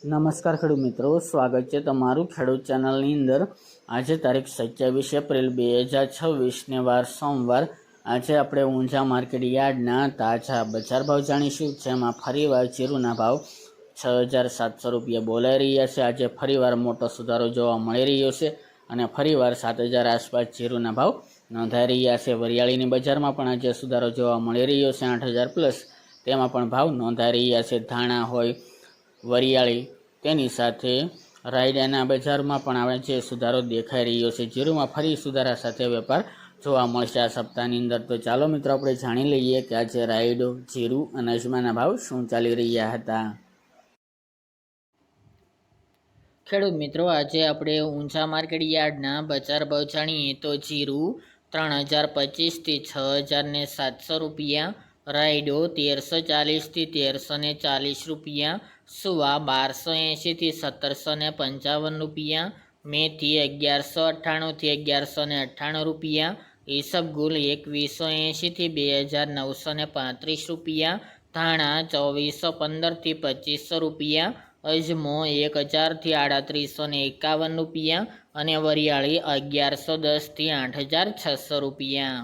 નમસ્કાર ખેડૂત મિત્રો, સ્વાગત છે તમારું ખેડૂત ચેનલની અંદર। આજે તારીખ 27 એપ્રિલ 2026 ને વાર સોમવાર। આજે આપણે ઊંઝા માર્કેટ યાર્ડના તાજા બજાર ભાવ જાણીશું, જેમાં ફરીવાર જીરુના ભાવ 6,700 રૂપિયા બોલાઈ રહ્યા છે। આજે ફરીવાર મોટો સુધારો જોવા મળી રહ્યો છે અને ફરીવાર 7,000 આસપાસ જીરુના ભાવ નોંધાઈ રહ્યા છે। વરિયાળીની બજારમાં પણ આજે સુધારો જોવા મળી રહ્યો છે, 8,000 પ્લસ તેમાં પણ ભાવ નોંધાઈ રહ્યા છે। ધાણા હોય, વરિયાળી, તેની સાથે રાયડાના બજારમાં પણ આજે સુધારો દેખાઈ રહ્યો છે। જીરુમાં ફરી સુધારા સાથે વેપાર જોવા મળશે આ સપ્તાહની અંદર। તો ચાલો મિત્રો, આપણે જાણી લઈએ કે આજે રાયડો, જીરું અને અજમાના ભાવ શું ચાલી રહ્યા હતા। ખેડૂત મિત્રો, આજે આપણે ઊંઝા માર્કેટ યાર્ડના બજાર ભાવ જાણીએ તો જીરું 3,025 થી 6,700 રૂપિયા, રાયડો 1,340 થી 1,340 રૂપિયા, સુવા 1,280 થી 1,755 રૂપિયા, મેથી 1,198 થી 1,198 રૂપિયા, ઈસબગુલ 2,180 થી 2,935 રૂપિયા, ધાણા 2,415 થી 2,500 રૂપિયા, અજમો 1,000 થી 3,851 રૂપિયા અને વરિયાળી 1,110 થી 8,600 રૂપિયા।